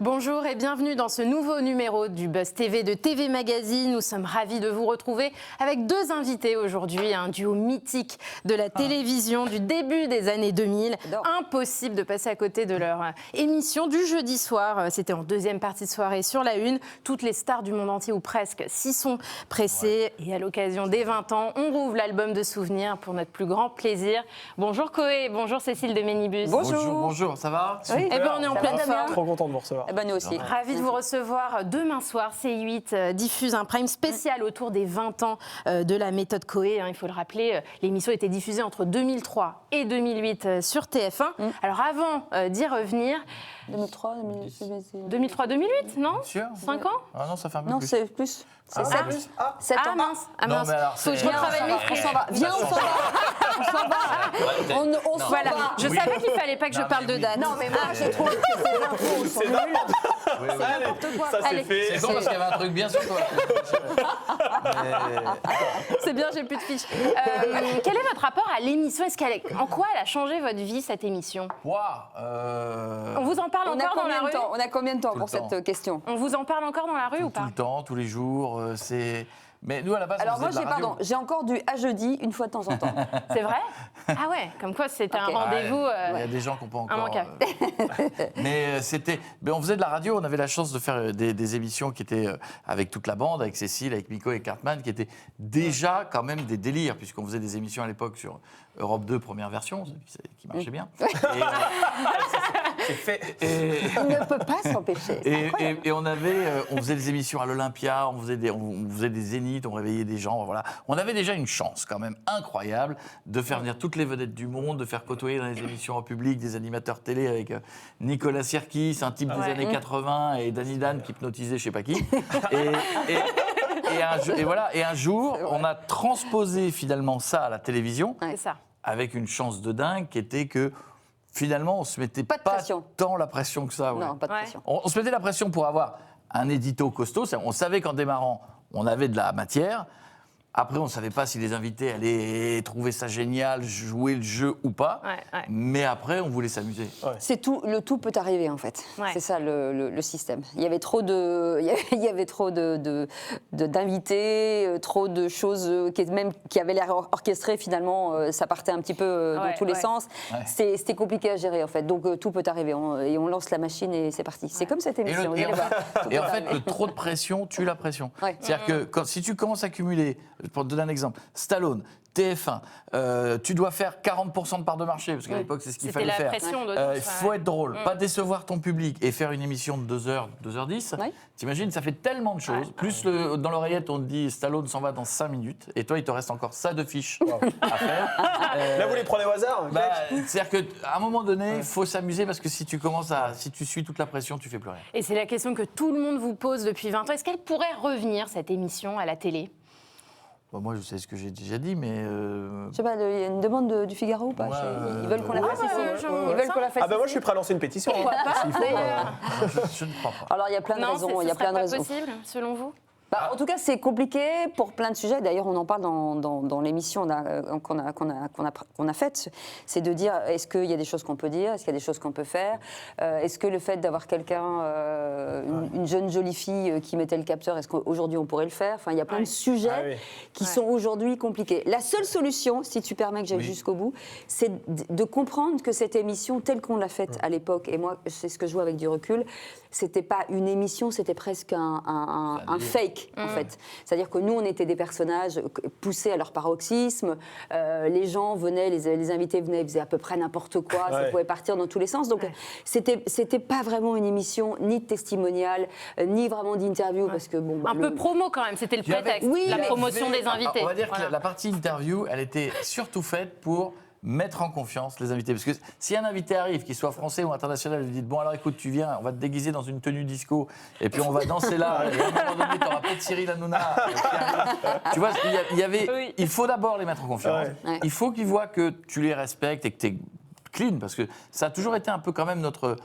Bonjour et bienvenue dans ce nouveau numéro du Buzz TV de TV Magazine. Nous sommes ravis de vous retrouver avec deux invités aujourd'hui, un duo mythique de la télévision du début des années 2000. Impossible de passer à côté de leur émission du jeudi soir. C'était en deuxième partie de soirée sur la Une. Toutes les stars du monde entier ou presque s'y sont pressées. Et à l'occasion des 20 ans, on rouvre l'album de souvenirs pour notre plus grand plaisir. Bonjour Koé, bonjour Cécile de Ménibus. Bonjour, ça va? Oui, et ben on est en pleine forme. Trop content de vous recevoir. Eh ben nous aussi. Ravi de vous recevoir. Demain soir, C8 diffuse un prime spécial autour des 20 ans de la méthode Koé. Il faut le rappeler, l'émission a été diffusée entre 2003 et 2008 sur TF1. Alors avant d'y revenir... 2003-2008, non? Sûr? 5 ans? Ah non, ça fait un peu Non, plus. c'est plus. C'est 7. 7 ans. Mince. Non, mais alors, Faut que je retravaille mes On s'en va. Viens, on s'en va. On s'en va. On s'en Voilà. va. Je savais qu'il fallait pas que je parle de date. Non, mais moi, je trouve que ces infos sont nulles. C'est n'importe quoi. Ça, c'est Allez. fait. C'est con parce qu'il y avait un truc bien sur toi. C'est bien, j'ai plus de fiches. Quel est votre rapport à l'émission? En quoi elle a changé votre vie, cette émission? On vous en parle encore dans la rue? On a combien de temps Tout pour le temps. cette question? On vous en parle encore dans la rue ou Tout pas? le temps, tous les jours, c'est... Mais nous, à la base, Alors on moi, faisait de la radio. j'ai encore du à jeudi une fois de temps en temps. C'est vrai? Ah ouais, comme quoi c'était Ok. un rendez-vous. Il y a des gens qui n'ont pas encore... immanquable. Mais on faisait de la radio, on avait la chance de faire des émissions qui étaient avec toute la bande, avec Cécile, avec Miko et Cartman, qui étaient déjà quand même des délires, puisqu'on faisait des émissions à l'époque sur Europe 2, première version, qui marchait bien. C'est fait. On ne peut pas s'empêcher. C'est incroyable. Et on faisait des émissions à l'Olympia, on faisait des zéniths, on réveillait des gens, voilà. On avait déjà une chance quand même incroyable de faire venir toutes les vedettes du monde, de faire côtoyer dans les émissions en public des animateurs télé avec Nicolas Sirkis, un type des années 80, et Danny Dan qui hypnotisait je sais pas qui. Et un jour, on a transposé finalement ça à la télévision. C'est ça. Avec une chance de dingue qui était que finalement on se mettait Pas de pression. tant la pression que ça. Ouais. Non, pas de Ouais. pression. On se mettait la pression pour avoir un édito costaud. On savait qu'en démarrant, on avait de la matière. Après, on ne savait pas si les invités allaient trouver ça génial, jouer le jeu ou pas. Ouais. Mais après, on voulait s'amuser. C'est tout, le tout peut arriver en fait. Ouais. C'est ça le système. Il y avait trop d'invités, trop de choses qui avaient l'air orchestrées finalement. Ça partait un petit peu dans tous les sens. Ouais. C'était compliqué à gérer en fait. Donc tout peut arriver et on lance la machine et c'est parti. C'est comme cette émission. Et en fait, le trop de pression tue la pression. Ouais. C'est-à-dire que si tu commences à cumuler, pour te donner un exemple, Stallone, TF1, tu dois faire 40% de part de marché, parce qu'à l'époque, c'est ce qu'il C'était fallait la faire. pression de Il faut être drôle, pas décevoir ton public et faire une émission de 2h, 2h10. Ouais. T'imagines, ça fait tellement de choses. Plus dans l'oreillette, on te dit Stallone s'en va dans 5 minutes, et toi, il te reste encore ça de fiches à faire. Là, vous les prenez au hasard? C'est-à-dire qu'à un moment donné, il faut s'amuser, parce que si tu suis toute la pression, tu fais plus rien. Et c'est la question que tout le monde vous pose depuis 20 ans. Est-ce qu'elle pourrait revenir, cette émission, à la télé? Moi, je sais ce que j'ai déjà dit, mais... Je sais pas, il y a une demande du Figaro ou pas? Ils veulent qu'on la fasse ici. Ils veulent qu'on la fasse Ah bah moi, je ici. suis prêt à lancer une pétition. Pourquoi pas, d'ailleurs? Je ne crois pas. Alors il y a plein de Non, raisons. Il y a ce plein de serait raisons. pas possible, selon vous? En tout cas, c'est compliqué pour plein de sujets. D'ailleurs, on en parle dans l'émission qu'on a faite. C'est de dire, est-ce qu'il y a des choses qu'on peut dire? Est-ce qu'il y a des choses qu'on peut faire? Est-ce que le fait d'avoir quelqu'un, une jeune jolie fille qui mettait le capteur, est-ce qu'aujourd'hui on pourrait le faire? Enfin, il y a plein de sujets qui sont aujourd'hui compliqués. La seule solution, si tu permets que j'aille jusqu'au bout, c'est de comprendre que cette émission, telle qu'on l'a faite à l'époque, et moi, c'est ce que je vois avec du recul, c'était pas une émission, c'était presque un fake. En fait. C'est-à-dire que nous, on était des personnages poussés à leur paroxysme. Les gens venaient, les invités venaient, ils faisaient à peu près n'importe quoi. Ça pouvait partir dans tous les sens. Donc, c'était pas vraiment une émission ni de testimonial, ni vraiment d'interview. Parce que, bon, Un peu promo quand même, c'était le prétexte. La promotion des invités. On va dire que la partie interview, elle était surtout faite pour mettre en confiance les invités. Parce que si un invité arrive, qu'il soit français ou international, vous dites bon alors écoute, tu viens, on va te déguiser dans une tenue disco et puis on va danser là. Et à un moment donné, tu n'auras pas de Cyril Hanouna. Tu vois, Oui. il faut d'abord les mettre en confiance. Ouais. Il faut qu'ils voient que tu les respectes et que tu es clean, parce que ça a toujours été un peu quand même notre...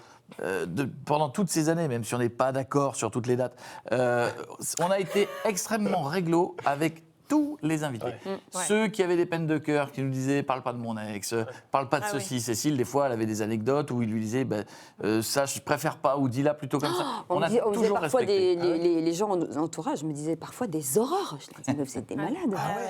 pendant toutes ces années, même si on n'est pas d'accord sur toutes les dates, on a été extrêmement réglo avec tous les invités. Ouais. Ceux qui avaient des peines de cœur, qui nous disaient « parle pas de mon ex, parle pas de Ah ceci ». Cécile, des fois, elle avait des anecdotes où il lui disait ça, je préfère pas » ou « dis-la plutôt comme ça ». On me disait toujours parfois respecté. les gens en entourage me disaient parfois des horreurs. Je leur disais, mais vous êtes des malades.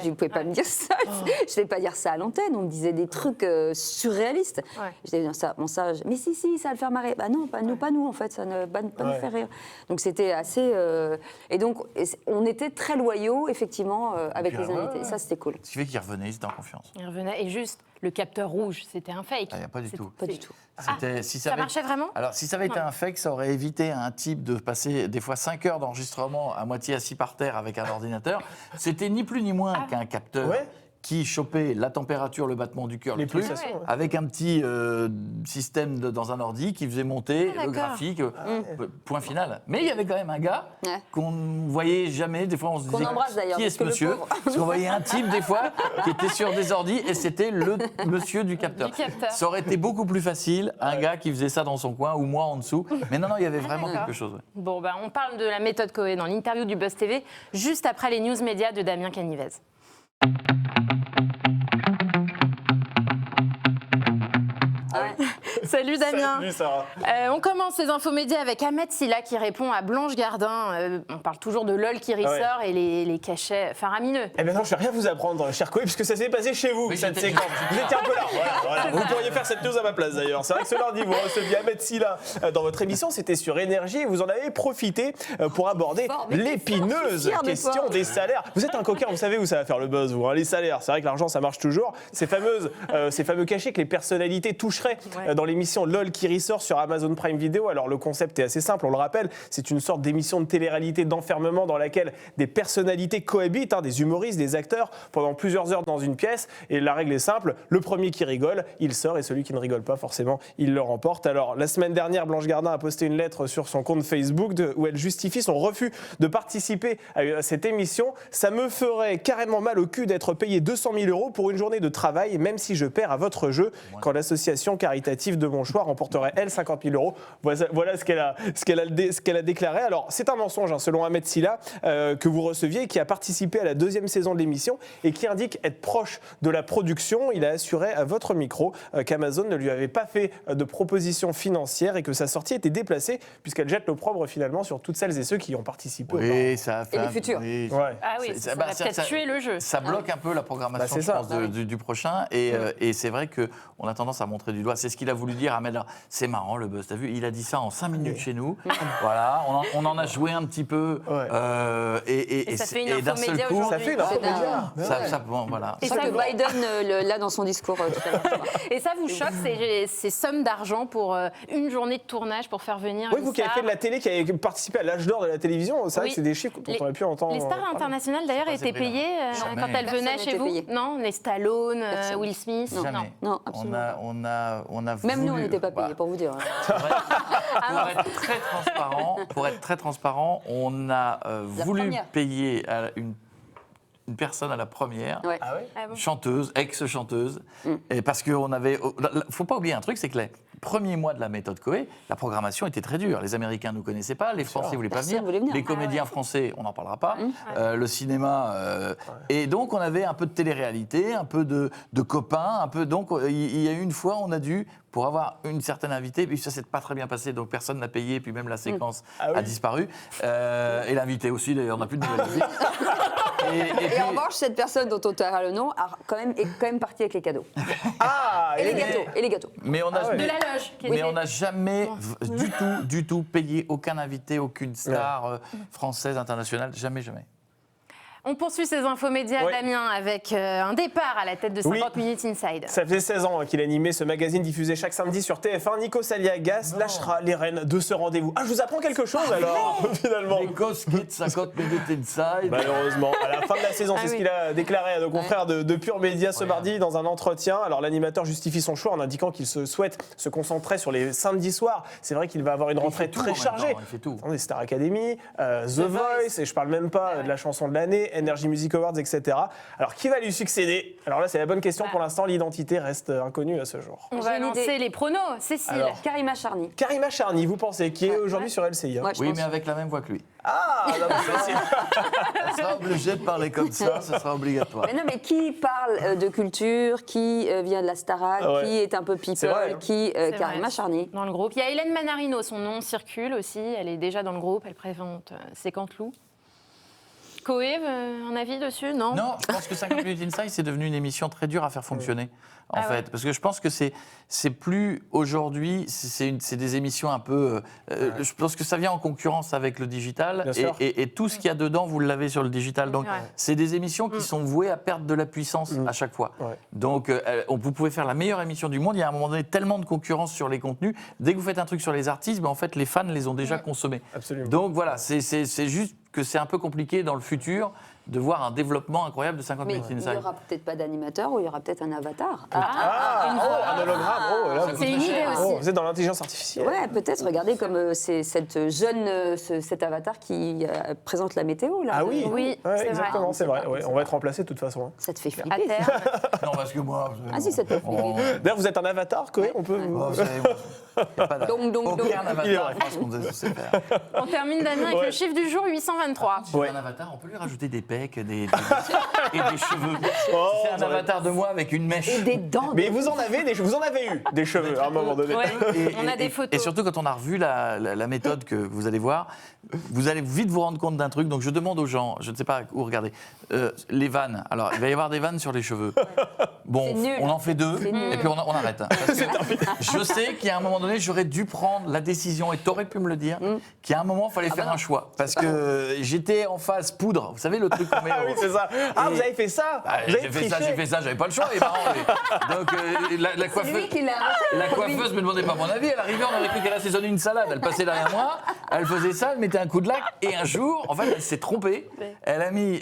Vous ne pouvez pas me dire ça. Je ne vais pas dire ça à l'antenne. On me disait des trucs surréalistes. Ouais. Je disais, mais si, ça va le faire marrer. Bah non, pas nous en fait, ça ne va pas nous faire rire. Donc c'était assez... Et donc on était très loyaux effectivement avec puis, les invités. Ça c'était cool. Ce qui fait qu'ils revenaient, ils étaient en confiance. Il revenait et juste le capteur rouge, c'était un fake. Il n'y a pas du tout. Pas du tout. Si Ça avait- marchait vraiment? Alors, si ça avait été un fake, ça aurait évité à un type de passer des fois 5 heures d'enregistrement à moitié assis par terre avec un ordinateur. C'était ni plus ni moins qu'un capteur Ouais. qui chopait la température, le battement du cœur, Les le truc, pulsations, ouais. avec un petit système dans un ordi qui faisait monter Ah, le d'accord. graphique, point final. Mais il y avait quand même un gars Ouais. qu'on ne voyait jamais. Des fois, on se Qu'on disait embrasse, d'ailleurs, qui est parce ce que le monsieur pauvre. Parce qu'on voyait un type des fois qui était sur des ordis et c'était le monsieur du capteur. Du capteur. Ça aurait été beaucoup plus facile, un gars qui faisait ça dans son coin ou moi en dessous. Mais non, il y avait vraiment d'accord. quelque chose. Ouais. Bon, on parle de la méthode Coé dans l'interview du Buzz TV, juste après les news médias de Damien Canivez. Salut Damien. Salut Sarah. On commence les infos médias avec Ahmed Silla qui répond à Blanche Gardin. On parle toujours de LOL qui ressort et les cachets faramineux. Eh bien non, je vais rien vous apprendre, cher Koé, puisque ça s'est passé chez vous, Oui, cette j'étais- séquence. Vous étiez un peu là. Voilà. Vous pourriez faire cette news à ma place d'ailleurs. C'est vrai que ce lundi, vous receviez Ahmed Silla dans votre émission, c'était sur Énergie, et vous en avez profité pour aborder Fort, mais l'épineuse je suis fière de question toi. des salaires. Vous êtes un coquin, vous savez où ça va faire le buzz, vous, hein, les salaires. C'est vrai que l'argent, ça marche toujours. Ces fameux cachets que les personnalités toucheraient dans l'émission LOL qui ressort sur Amazon Prime Video. Alors le concept est assez simple, on le rappelle, c'est une sorte d'émission de télé-réalité d'enfermement dans laquelle des personnalités cohabitent, hein, des humoristes, des acteurs, pendant plusieurs heures dans une pièce. Et la règle est simple, le premier qui rigole, il sort, et celui qui ne rigole pas, forcément, il le remporte. Alors la semaine dernière, Blanche Gardin a posté une lettre sur son compte Facebook où elle justifie son refus de participer à cette émission. Ça me ferait carrément mal au cul d'être payé 200 000 € pour une journée de travail, même si je perds à votre jeu, quand l'association caritative de mon choix remporterait, elle, 50 000 €. Voilà ce qu'elle a déclaré. Alors, c'est un mensonge, hein, selon Ahmed Silla, que vous receviez, qui a participé à la 2e saison de l'émission et qui indique être proche de la production. Il a assuré à votre micro qu'Amazon ne lui avait pas fait de proposition financière et que sa sortie était déplacée, puisqu'elle jette l'opprobre finalement sur toutes celles et ceux qui y ont participé. Oui, ça a fait. Et les futurs. Oui, Ouais. Ah oui, ça va peut-être tuer le jeu. Ça bloque un peu la programmation, c'est je ça. pense, du prochain. Et c'est vrai qu'on a tendance à montrer du doigt. C'est ce qu'il a voulu dire, Ahmed. C'est marrant, le buzz. T'as vu, il a dit ça en 5 minutes chez nous. Voilà, on en a joué un petit peu. Ouais. Et ça fait une d'un info seul média coup, aujourd'hui. Ça fait une info C'est média. bon, voilà. Et C'est ça, ça que vous, Biden l'a dans son discours tout à l'heure. et ça vous choque, ces sommes d'argent pour une journée de tournage pour faire venir Oui, une vous qui avez star fait de la télé, qui avez participé à l'âge d'or de la télévision, c'est vrai Oui. que c'est des chiffres dont Les- on a pu entendre. Les stars parler. internationales d'ailleurs pas étaient Sabrina. payées Jamais. quand elles venaient Personne chez n'était vous payé. Non, les Stallone, Personne. Will Smith, Jamais. Non, absolument pas. On a Même nous, on voulu- n'était pas payés, bah, pour vous dire. pour être très transparent, on a voulu première. payer à une personne à la première. Ouais. Ah ouais Ah bon. Chanteuse, ex-chanteuse, et parce qu'on avait... Faut pas oublier un truc, c'est que les premiers mois de la méthode Coé, la programmation était très dure. Les Américains ne nous connaissaient pas, les Français ne voulaient pas Personne voulait venir. les comédiens français, on n'en parlera pas, le cinéma... Et donc, on avait un peu de télé-réalité, un peu de copains, un peu... Donc, il y a eu une fois, on a dû, pour avoir une certaine invitée, puis ça s'est pas très bien passé, donc personne n'a payé, puis même la séquence Ah oui. a disparu. Et l'invité aussi, d'ailleurs, on n'a plus de nouvelles. Et en revanche, cette personne dont on taira le nom est quand même partie avec les cadeaux. Ah, Et et les gâteaux. Mais on a, Ah ouais. De la loge. qui mais était- on n'a jamais du tout payé aucun invité, aucune star française, internationale, jamais. On poursuit ces infos médias, Oui. Damien, avec un départ à la tête de 50 Minutes Inside. Ça faisait 16 ans qu'il animait ce magazine diffusé chaque samedi sur TF1. Nico Saliagas lâchera les rênes de ce rendez-vous. Ah, je vous apprends quelque chose alors, finalement. Les gosses quittent 50 minutes inside. Malheureusement, à la fin de la saison, c'est ce qu'il a déclaré à nos confrères de Pure Média ce mardi dans un entretien. Alors l'animateur justifie son choix en indiquant qu'il se souhaite se concentrer sur les samedis soirs. C'est vrai qu'il va avoir une rentrée tout en très même chargée. temps, il fait tout. Attendez, Star Academy, The Voice, et je parle même pas de la chanson de l'année, Energy Music Awards, etc. Alors qui va lui succéder? Alors là, c'est la bonne question. Pour l'instant, l'identité reste inconnue à ce jour. On va J'ai une lancer idée. les pronos. Cécile. Alors. Karima Charny. Karima Charny, vous pensez, qui est aujourd'hui sur LCI, hein? Ouais, je Oui, pense. mais avec la même voix que lui. Ah, non, mais ça, c'est- On sera obligé de parler comme ça, ce sera obligatoire. Mais non, mais qui parle de culture, qui vient de la Starac, Ah ouais. qui est un peu people, C'est vrai, hein. qui C'est Karima vrai. Charny. Dans le groupe. Il y a Hélène Manarino, son nom circule aussi. Elle est déjà dans le groupe, elle présente C'est Canteloup. Coé, un avis dessus? Non. Non, je pense que 50 minutes inside, c'est devenu une émission très dure à faire fonctionner, en fait. ouais. Parce que je pense que c'est plus aujourd'hui, c'est des émissions un peu. Je pense que ça vient en concurrence avec le digital. Bien sûr. Et tout ce qu'il y a dedans, vous l'avez sur le digital. Donc, Ouais. c'est des émissions qui sont vouées à perdre de la puissance à chaque fois. Ouais. Donc, vous pouvez faire la meilleure émission du monde. Il y a à un moment donné tellement de concurrence sur les contenus. Dès que vous faites un truc sur les artistes, ben, en fait, les fans les ont déjà consommés. Absolument. Donc, voilà, c'est juste que c'est un peu compliqué dans le futur de voir un développement incroyable de 50 Mais minutes il n'y inside. aura peut-être pas d'animateur ou il y aura peut-être un avatar. un hologramme. Oh, là, C'est une idée aussi. oh, vous êtes dans l'intelligence artificielle. Ouais, peut-être. Regardez comme c'est cette jeune, cet avatar qui présente la météo là. Ah oui, Oui, ouais, c'est exactement, vrai. c'est vrai. Ouais, on va être remplacé de toute façon. Ça te fait À flipper. terre. Non, parce que moi. Ah si, ça te fait flipper. D'ailleurs, vous êtes un avatar, Coé, on peut. Oh, vous savez, moi, y a pas Donc. aucun Il est avatar vrai. en France qu'on sait faire. On termine, Damien, avec Ouais. le chiffre du jour, 823. Si Ouais. c'est un avatar, on peut lui rajouter des pecs et des cheveux. Oh, Si c'est un ça aurait- avatar de moi avec une mèche. Et des dents. Mais vous en avez eu des cheveux à un moment donné. Ouais. Et- On a et- des et- photos. Et surtout, quand on a revu la méthode que vous allez voir, vous allez vite vous rendre compte d'un truc. Donc, je demande aux gens, je ne sais pas où regarder, les vannes. Alors, il va y avoir des vannes sur les cheveux. Bon, C'est nul. on en fait deux, C'est nul. et puis on arrête. Hein. Parce que je sais qu'à un moment donné, j'aurais dû prendre la décision, et tu aurais pu me le dire, qu'à un moment, il fallait faire un choix. Parce que j'étais en phase poudre. Vous savez, le truc qu'on met Ah oui, c'est ça. Ah, vous avez fait ça. Ah, Vous avez j'ai fait ça, triché. j'avais pas le choix. Les parents, donc la C'est lui coiffeuse, qui l'a. la coiffeuse me demandait pas mon avis. Elle arrivait, on aurait cru qu'elle assaisonnait une salade. Elle passait derrière moi, elle faisait ça, elle mettait un coup de lac. Et un jour, en fait, elle s'est trompée. Elle a mis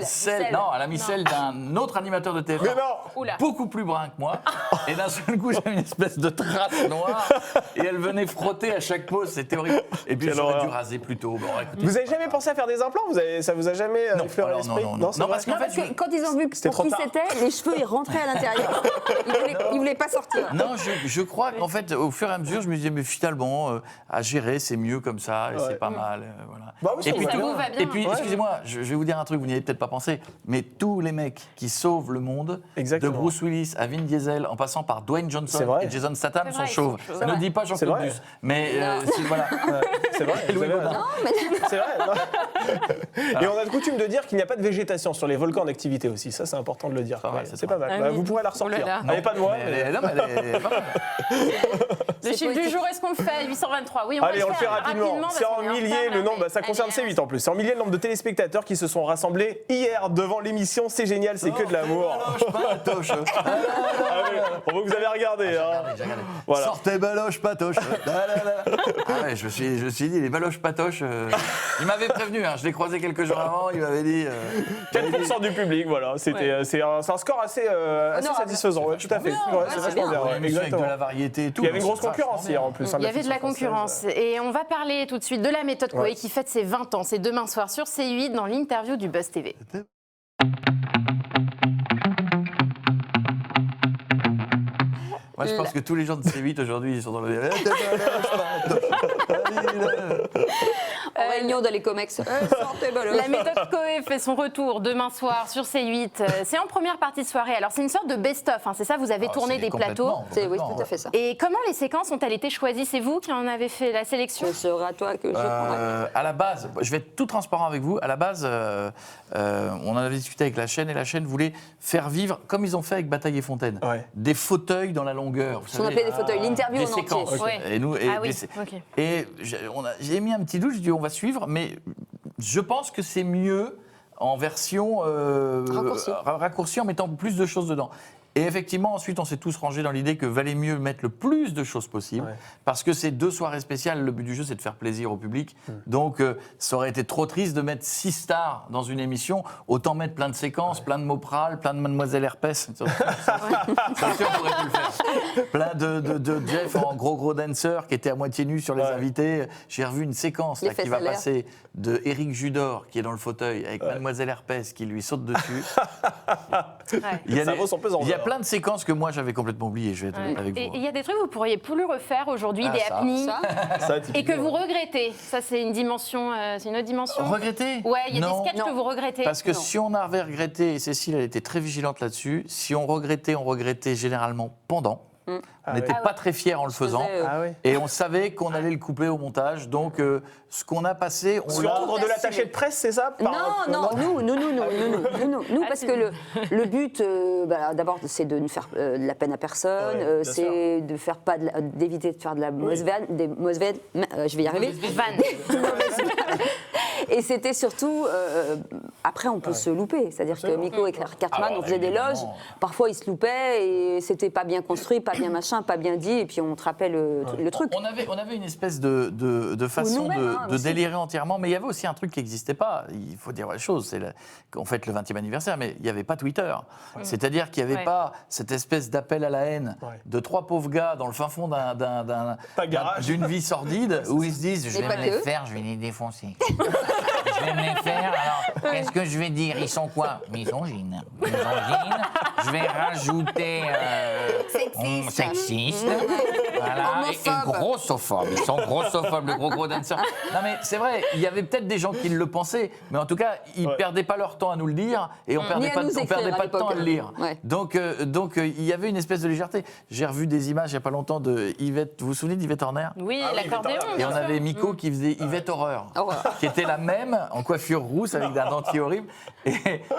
sel. non, elle a mis celle d'un autre animateur de TF1. Mais non. Oula. Beaucoup plus brun que moi. Et d'un seul coup, j'avais une espèce de trace noire. Et elle venait frotter à chaque pause. C'était horrible. Et puis, Quelle j'aurais dû horreur. raser plus tôt. Bon, écoutez, Vous avez jamais pensé à faire des implants? Ça vous a jamais effleuré alors, l'esprit? non, c'est non, vrai parce qu'en Non, fait, parce que quand ils ont vu C'était pour trop qui tard. c'était, les cheveux ils rentraient à l'intérieur. Ils voulaient pas sortir. Non, je crois qu'en fait, au fur et à mesure, je me disais, mais finalement, à gérer, c'est mieux comme ça, et Ouais. c'est pas mal. Voilà. Bah oui, ça et vous puis, va tout- bien. Tout va bien. et puis, Ouais. excusez-moi, je vais vous dire un truc, vous n'y avez peut-être pas pensé, mais tous les mecs qui sauvent le monde, Exactement. de Bruce Willis à Vin Diesel, en passant par Dwayne C'est Johnson vrai. et Jason Statham, C'est sont vrai, ils chauves. sont chauves. Ne C'est dis pas C'est Jean-Claude vrai. Duss, mais voilà. C'est vrai. Et Louis vous avez Baudin. raison. C'est vrai. non. Et on a de coutume de dire qu'il n'y a pas de végétation sur les volcans en activité aussi. Ça, c'est important de le dire. Pas mal, Ouais, c'est c'est pas pas mal. mal. Bah, Ah oui. vous pourrez la Oh là ressortir. là. Elle n'est pas de moi. Mais mais- non, mais elle est pas mal. Le chiffre du jour, est-ce qu'on le fait 823. Oui, on Allez, va on le fait rapidement. parce C'est en qu'on est milliers retard, le là, nombre, mais- ça concerne allez, C8 en plus. C'est en milliers le nombre de téléspectateurs qui se sont rassemblés hier devant l'émission C'est génial, c'est que de l'amour. Baloche, patoche. Ah oui, on voit que vous avez regardé. hein. J'ai regardé. Voilà. Sortez baloche patoche. Ah ouais, je me suis dit, les baloches patoches. Il m'avait prévenu, hein, je l'ai croisé quelques jours avant, il m'avait dit. 4% du public, voilà. C'était, c'est un score assez satisfaisant, ouais, tout à fait. bien, Ouais, ouais, c'est c'est vachement bien. bien. ouais, Avec de exactement. la variété et tout. Il y avait une grosse C'est vachement concurrence bien. hier en plus. hein, Il y avait de la fiction française. concurrence. Et on va parler tout de suite de la méthode Coué Ouais. qui fête ses 20 ans. C'est demain soir sur C8 dans l'interview du Buzz TV. Moi, je pense que tous les gens de C8 aujourd'hui, ils sont dans le. En réunion dans les comex. Sortez baloche. La méthode Coué fait son retour demain soir sur C8. C'est en première partie de soirée. Alors c'est une sorte de best-of, hein, c'est ça, vous avez tourné des plateaux. Oui, tout à fait ça. Et comment les séquences ont-elles été choisies? C'est vous qui en avez fait la sélection? Ce sera toi que je prendrai. À la base, je vais être tout transparent avec vous. À la base, on en avait discuté avec la chaîne et la chaîne voulait faire vivre, comme ils ont fait avec Bataille et Fontaine, Ouais. des fauteuils dans la longueur. Vous Ce qu'on savez, appelait des fauteuils, l'interview des en entier. séquences. Ouais. Et nous, Ah oui, des- ok. et j'ai mis un petit doute, je dis on va suivre, mais je pense que c'est mieux en version raccourcie en mettant plus de choses dedans. Et effectivement, ensuite, on s'est tous rangés dans l'idée que valait mieux mettre le plus de choses possible, parce que c'est 2 soirées spéciales. Le but du jeu, c'est de faire plaisir au public. Donc, ça aurait été trop triste de mettre 6 stars dans une émission. Autant mettre plein de séquences, plein de Mopral, plein de Mademoiselle Herpès. Ça aussi, on pourrait plus le faire. Plein de Jeff en gros dancer qui était à moitié nu sur les invités. J'ai revu une séquence là, qui va passer de Éric Judor, qui est dans le fauteuil, avec Mademoiselle Herpès qui lui saute dessus. Il y a plein de séquences que moi j'avais complètement oubliées, je vais être honnête avec vous. Et il y a des trucs que vous pourriez plus refaire aujourd'hui, des happenings, et que vous regrettez. Ça, c'est une dimension, c'est une autre dimension. Regretter ? Ouais, il y a des sketchs que vous regrettez. Parce que si on avait regretté, et Cécile elle était très vigilante là-dessus, si on regrettait généralement pendant. On n'était pas très fiers en le faisant. Et on savait qu'on allait le couper au montage. Donc, ce qu'on a passé, on sur ordre de l'attaché de presse, c'est ça? Nous, parce que le but, d'abord, c'est de ne faire de la peine à personne, c'est de faire d'éviter de faire de la mauvaise vanne, je vais y arriver. Et c'était surtout, après on peut se louper, c'est-à-dire que Miko et Claire Cartman, on faisait des loges, parfois ils se loupaient et c'était pas bien construit, pas bien machin, pas bien dit, et puis on te rappelle le truc. On avait une espèce de façon de délirer entièrement, mais il y avait aussi un truc qui n'existait pas, il faut dire la chose, c'est qu'on fête le 20e anniversaire, mais il n'y avait pas Twitter. C'est-à-dire qu'il n'y avait pas cette espèce d'appel à la haine de 3 pauvres gars dans le fin fond d'une vie sordide, où ils se disent « je vais me les faire, je vais les défoncer ». Je vais me les faire, alors qu'est-ce que je vais dire? Ils sont quoi? Misogynes. Je vais rajouter sexiste. Voilà. Et grossophobes. Ils sont grossophobes, le gros dancer. Non mais c'est vrai, il y avait peut-être des gens qui le pensaient, mais en tout cas, ils ne perdaient pas leur temps à nous le dire et on ne perdait pas de temps à le lire. Donc il y avait une espèce de légèreté. J'ai revu des images il n'y a pas longtemps de Yvette, vous vous souvenez d'Yvette Horner? Oui, l'accordéon. Et on avait Miko qui faisait Yvette Horreur, qui était la même, en coiffure rousse avec un dentier horrible.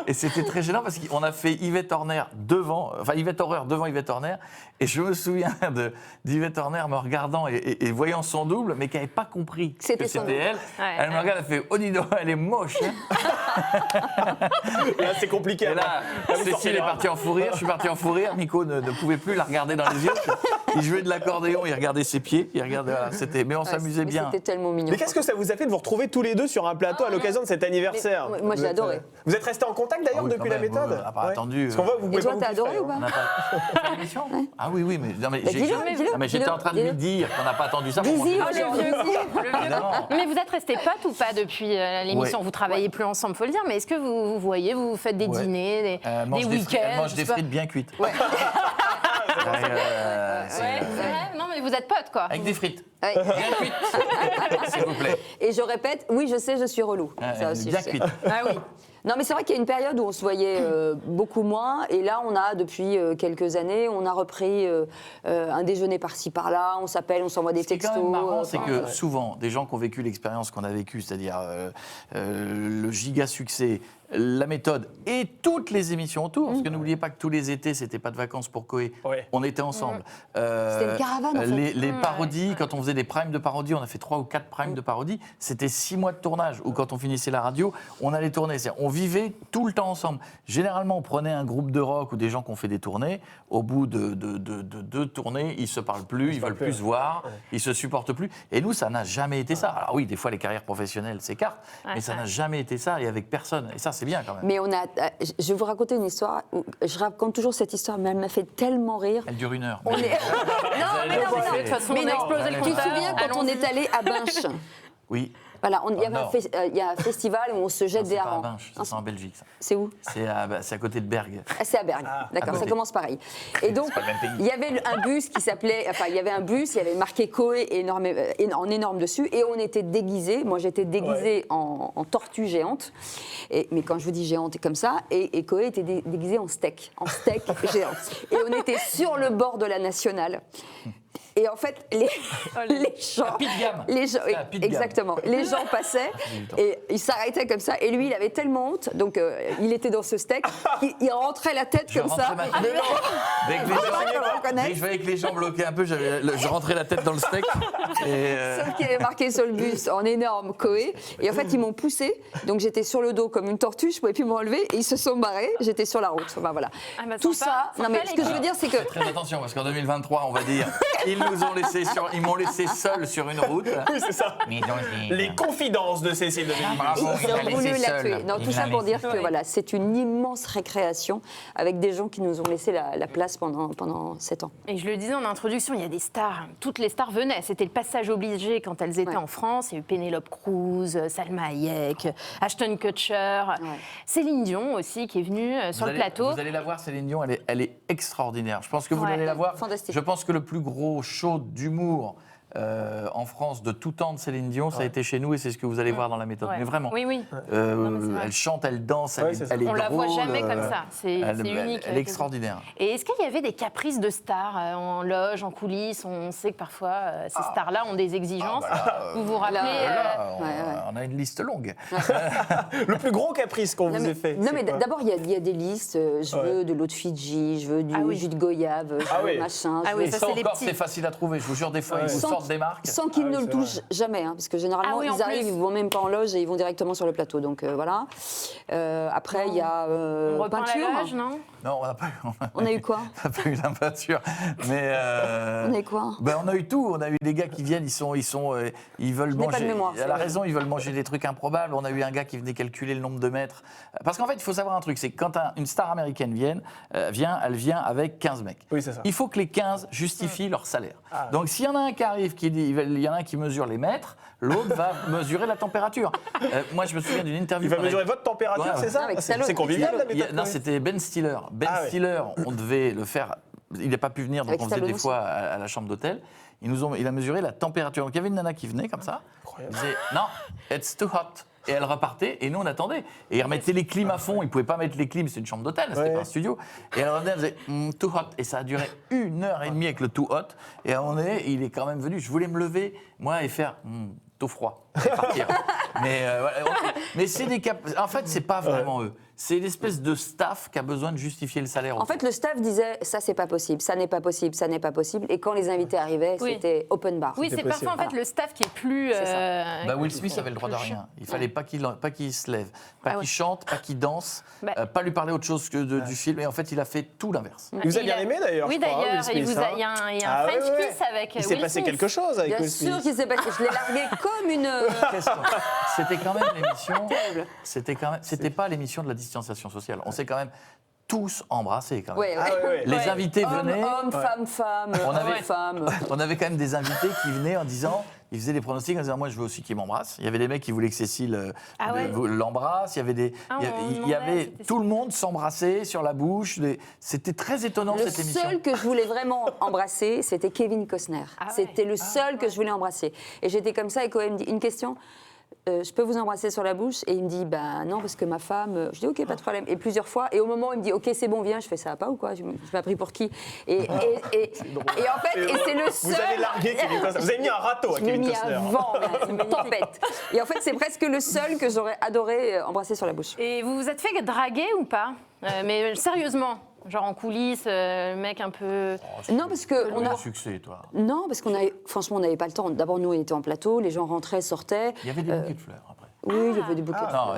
Et c'était très gênant parce qu'on a fait Yvette Horner Yvette Horreur devant Yvette Horner. Et je me souviens d'Yvette Horner me regardant et voyant son double, mais qui n'avait pas compris que c'était elle. Elle me regarde, elle fait « Oh, dis donc, elle est moche hein. !» Là, c'est compliqué. Et là, Cécile est partie en fou rire, je suis parti en fou rire. Miko ne pouvait plus la regarder dans les yeux. Il jouait de l'accordéon, il regardait ses pieds, mais on s'amusait bien. C'était tellement mignon. Mais qu'est-ce que ça vous a fait de vous retrouver tous les deux sur un plateau à l'occasion de cet anniversaire? Moi, j'ai adoré. Vous êtes restés en contact d'ailleurs depuis la méthode? On n'a pas attendu. Parce qu'on voit, vous Et toi, t'as adoré ou pas? Ah oui, mais dis-le. j'étais en train de lui dire qu'on n'a pas attendu ça. Dis-y, Mais vous êtes restés potes ou pas depuis l'émission? Vous travaillez plus ensemble, faut le dire, mais est-ce que vous voyez, vous faites des dîners, des week-ends? Elle mange des frites bien cuites. Non, mais vous êtes potes, quoi. Avec des frites. Bien cuites, s'il vous plaît. Et je répète, oui, je sais, je suis relou. Ça aussi, bien je sais. cuites. Ah oui. Non, mais c'est vrai qu'il y a une période où on se voyait beaucoup moins. Et là, on a, depuis quelques années, on a repris un déjeuner par-ci, par-là. On s'appelle, on s'envoie des textos. Ce qui est quand même marrant, c'est que souvent, des gens qui ont vécu l'expérience qu'on a vécue, c'est-à-dire le giga succès, la méthode et toutes les émissions autour, parce que n'oubliez pas que tous les étés, c'était pas de vacances pour Coé, on était ensemble. C'était une caravane, en fait. Les parodies, quand on faisait des primes de parodies, on a fait 3 ou 4 primes de parodies, c'était 6 mois de tournage, ou quand on finissait la radio, on allait tourner. On vivait tout le temps ensemble. Généralement, on prenait un groupe de rock ou des gens qui ont fait des tournées, au bout de 2 tournées, ils se parlent plus, ils veulent plus se voir, ils se supportent plus. Et nous, ça n'a jamais été ça. Alors oui, des fois, les carrières professionnelles s'écartent, mais ça n'a jamais été ça, et avec personne. Et ça, c'est bien quand même. Mais je vais vous raconter une histoire. Je raconte toujours cette histoire, mais elle m'a fait tellement rire. Elle dure 1 heure. Non, mais non. De toute façon, on a explosé le Tu te compteur. souviens quand on est allé à Binche? Oui. Voilà, il y a un festival où on se jette des C'est pas à harengs. Binche, ça, c'est en Belgique. Ça. C'est où? C'est à côté de Bergue. C'est à Bergue, d'accord, ça commence pareil. Et donc, pas le même pays. il y avait un bus qui s'appelait, il y avait un bus, il y avait marqué Coé en énorme dessus, et on était déguisés, moi j'étais déguisée en tortue géante, mais quand je vous dis géante, c'est comme ça, et Coé était déguisé en steak géant. Et on était sur le bord de la nationale. Et en fait, les gens... pied de gamme. Les gens, C'est un pied de gamme. exactement. Les gens passaient et ils s'arrêtaient comme ça. Et lui, il avait tellement honte, donc il était dans ce steak, il rentrait la tête Je comme ça. rentrais ma tête. Dès que je voyais que les gens bloquaient un peu, je rentrais la tête dans le steak. Sauf qu'il y avait marqué sur le bus en énorme Coé. Et en fait, ils m'ont poussé. Donc j'étais sur le dos comme une tortue, je ne pouvais plus me relever. Et ils se sont barrés. J'étais sur la route. Enfin, voilà. Tout sympa, ça. Non, mais ce que je veux dire, c'est que. Très attention, parce qu'en 2023, on va dire, ils m'ont laissé seuls sur une route. Oui, c'est ça. Les confidences de Cécile de Méliès. Bravo, Ils ont voulu la seul. tuer. Non, tout ça pour dire que voilà, c'est une immense récréation avec des gens qui nous ont laissé la place pendant 7 ans. Et je le disais en introduction, il y a des stars, toutes les stars venaient. C'était le passage obligé quand elles étaient en France. Il y a eu Pénélope Cruz, Salma Hayek, Ashton Kutcher, Céline Dion aussi qui est venue sur le plateau. Vous allez la voir, Céline Dion, elle est extraordinaire. Je pense que vous allez la voir. Fantastique. Je pense que le plus gros show d'humour en France de tout temps de Céline Dion, ça a été chez nous et c'est ce que vous allez voir dans la méthode. Ouais. Mais vraiment, Oui, oui. Non, mais c'est vrai. elle chante, elle danse, elle est On drôle. la voit jamais comme ça. C'est Elle unique. est extraordinaire. Et est-ce qu'il y avait des caprices de stars en loge, en coulisses? On sait que parfois ces stars-là ont des exigences. Vous vous rappelez Là, on a une liste longue. Le plus gros caprice qu'on vous ait fait. Non, c'est mais quoi? d'abord, il y a des listes. Je veux de l'eau de Fidji, je veux du jus de goyave, je veux machin. Ah oui, Et ça, ça c'est les encore, petits. c'est facile à trouver. Je vous jure, des fois, ils vous Sans sortent des marques. Sans qu'ils ne le touchent jamais, hein, parce que généralement, Ah oui, en ils arrivent, plus. ils vont même pas en loge et ils vont directement sur le plateau. Donc voilà. Après, il y a On reprend peinture. la loge, non? Non, on n'a pas eu. On a eu quoi? On n'a pas eu la peinture. Mais On a eu quoi? on a eu tout. On a eu des gars qui viennent, ils veulent n'ai pas manger. de mémoire, Elle a raison, ils veulent manger des trucs improbables. On a eu un gars qui venait calculer le nombre de mètres. Parce qu'en fait, il faut savoir un truc, c'est que quand une star américaine vient, elle vient avec 15 mecs. Oui, c'est ça. Il faut que les 15 justifient leur salaire. Donc s'il y en a un qui arrive, il y en a un qui mesure les mètres, l'autre va mesurer la température. Moi, je me souviens d'une interview. Il va mesurer votre température, Ouais, c'est ça? avec C'est Stallone. convivial la méthode. Non, c'était Ben Stiller. Ben Ah ouais. Stiller, on devait le faire. Il n'a pas pu venir, donc Avec on faisait Stallone des fois à la chambre d'hôtel. Il a mesuré la température. Donc il y avait une nana qui venait comme ça. Elle disait non, it's too hot. Et elle repartait, et nous on attendait. Et il remettait les clims à fond. Il ne pouvait pas mettre les clims, c'est une chambre d'hôtel, c'était pas un studio. Et elle revenait, elle faisait too hot. Et ça a duré 1h30 avec le too hot. Et à un moment donné, il est quand même venu. Je voulais me lever, moi, et faire too froid. Et partir. Mais c'est des cas. En fait, c'est pas vraiment eux. C'est l'espèce de staff qui a besoin de justifier le salaire. En fait, le staff disait ça, c'est pas possible, ça n'est pas possible, ça n'est pas possible. Et quand les invités arrivaient, Oui. c'était open bar. Oui, c'est parfois en fait le staff qui est plus. Will Smith avait le droit de rien. Il fallait pas qu'il se lève, pas qu'il chante, pas qu'il danse, pas lui parler autre chose que du film. Et en fait, il a fait tout l'inverse. Il vous a bien aimé d'ailleurs. Oui, je crois, d'ailleurs, Will Smith, il y a un French kiss avec Il Will s'est passé Smith. quelque chose avec Bien Will sûr Smith. qu'il s'est passé. Je l'ai largué comme une. C'était quand même l'émission. C'était pas l'émission de la distanciation sociale. On s'est quand même tous embrassés quand même. Ouais, Les invités Homme, venaient. homme, femme, femme. On avait quand même des invités qui venaient en disant, ils faisaient des pronostics en disant moi je veux aussi qu'il m'embrasse. Il y avait des mecs qui voulaient que Cécile l'embrasse. Il y avait tout le monde s'embrassait sur la bouche. C'était très étonnant cette émission. Le seul que je voulais vraiment embrasser, c'était Kevin Costner. C'était le seul que je voulais embrasser. Et j'étais comme ça et Cohen me dit une question. Je peux vous embrasser sur la bouche? Et il me dit, bah non, parce que ma femme. Je dis, ok, pas de problème. Et plusieurs fois. Et au moment où il me dit, ok, c'est bon, viens, je fais ça va pas ou quoi? Je m'ai pris pour qui? Et en fait, c'est le seul. Vous avez largué Kevin Costner. Vous avez mis un râteau à Je lui ai Kevin mis Costner. un vent, une tempête. Et en fait, c'est presque le seul que j'aurais adoré embrasser sur la bouche. Et vous vous êtes fait draguer ou pas? Mais sérieusement, genre en coulisses, le mec un peu. Non, parce que On a du succès, toi. Non, parce qu'on avait, franchement, on n'avait pas le temps. D'abord, nous, on était en plateau, les gens rentraient, sortaient. Il y avait des bouquets de fleurs après. Oui, il y avait des bouquets de fleurs. Non,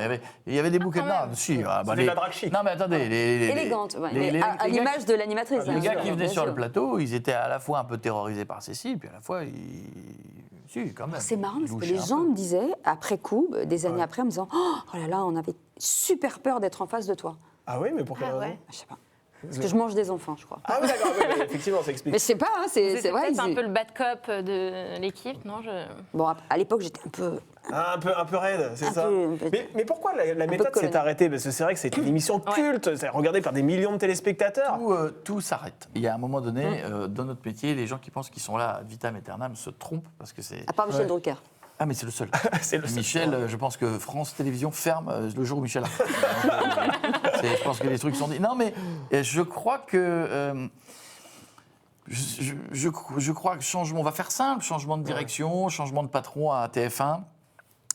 il y avait des bouquets de fleurs. Si, C'était la drague chic. Non, mais attendez. Élégante, ouais. À l'image de l'animatrice. Les hein, gars bien qui venaient sûr. sur le plateau, ils étaient à la fois un peu terrorisés par Cécile, puis à la fois, si, quand même. C'est marrant parce que Ils les louchaient gens un peu. me disaient, après coup, des années après, en me disant oh là là, on avait super peur d'être en face de toi. Ah oui, mais pour quelle Ah raison? ouais. Je sais pas. Parce que je mange des enfants, je crois. Ah oui, d'accord, oui, effectivement, ça explique. Mais je sais pas, hein, c'est C'était vrai. peut-être un peu le bad cop de l'équipe, non? Bon, à l'époque, j'étais un peu. Un peu raide, c'est Un ça. peu- Mais pourquoi la méthode colonel. s'est arrêtée? Parce que c'est vrai que c'est une émission culte, c'est regardé par des millions de téléspectateurs. Tout s'arrête. Il y a un moment donné, dans notre métier, les gens qui pensent qu'ils sont là ad vitam aeternam se trompent parce que c'est. À part Michel Drucker. Ah, mais c'est le seul. C'est le seul. Michel, je pense que France Télévisions ferme le jour où Michel arrive. Je pense que les trucs sont dit. Non, mais je crois que. je crois que on va faire simple, changement de direction, changement de patron à TF1.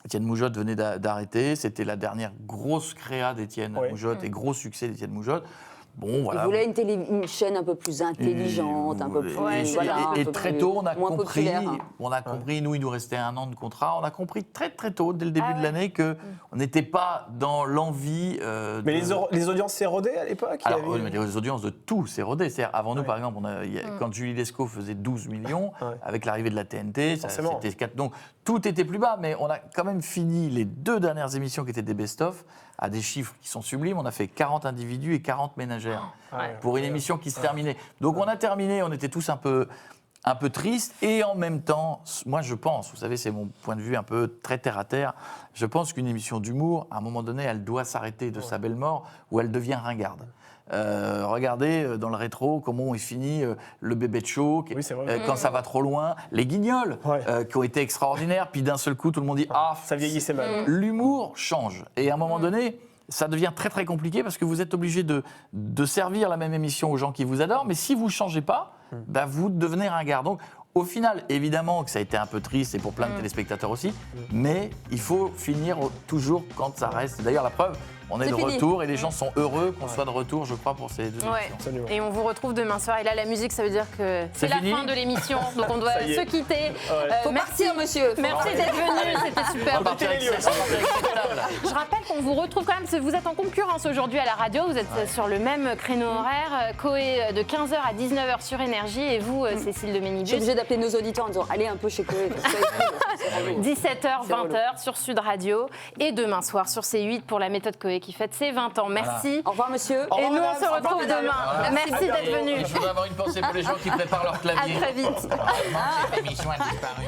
Étienne Moujotte venait d'arrêter, c'était la dernière grosse créa d'Étienne Moujotte et gros succès d'Étienne Moujotte. Bon, voilà. Il voulait une chaîne un peu plus intelligente, un peu plus... Et très tôt, on a moins compris, populaire. nous, il nous restait 1 an de contrat, on a compris très très tôt, dès le début de l'année, qu'on n'était pas dans l'envie Mais les audiences s'érodaient à l'époque? Alors, mais les audiences de tout s'érodait. C'est-à-dire, avant nous, par exemple, quand Julie Lescaut faisait 12 millions, avec l'arrivée de la TNT, c'était 4. Donc, tout était plus bas, mais on a quand même fini les 2 dernières émissions qui étaient des best-of à des chiffres qui sont sublimes. On a fait 40 individus et 40 ménagères pour une émission qui se terminait. Donc, on a terminé, on était tous un peu tristes, et en même temps, moi je pense, vous savez, c'est mon point de vue un peu très terre à terre, je pense qu'une émission d'humour, à un moment donné, elle doit s'arrêter de sa belle mort ou elle devient ringarde. Regardez dans le rétro comment est fini le bébé de show, quand ça va trop loin, les Guignols qui ont été extraordinaires, puis d'un seul coup tout le monde dit ça vieillissait mal. L'humour change, et à un moment donné ça devient très très compliqué parce que vous êtes obligé de servir la même émission aux gens qui vous adorent, mais si vous ne changez pas, vous devenez ringard. Donc au final, évidemment que ça a été un peu triste, et pour plein de téléspectateurs aussi, mais il faut finir toujours quand ça reste. D'ailleurs, la preuve, on est de retour et les gens sont heureux qu'on soit de retour, je crois, pour ces 2 émissions. Et on vous retrouve demain soir. Et là, la musique, ça veut dire que c'est la fin de l'émission, donc on doit se quitter. Faut partir, monsieur. Merci d'être venu, c'était super. On va partir avec Je rappelle qu'on vous retrouve quand même, parce que vous êtes en concurrence aujourd'hui à la radio, vous êtes sur le même créneau horaire, Coé de 15h à 19h sur Énergie, et vous, Cécile de Ménibus. Je suis obligée d'appeler nos auditeurs en disant allez un peu chez Coé. 17h, 20h sur Sud Radio, et demain soir sur C8 pour la méthode Coé qui fête ses 20 ans. Merci. Au revoir, monsieur. Et nous, on se retrouve demain. Merci d'être venu. Je voudrais avoir une pensée pour les gens qui préparent leur clavier. À très vite. Cette émission a disparu.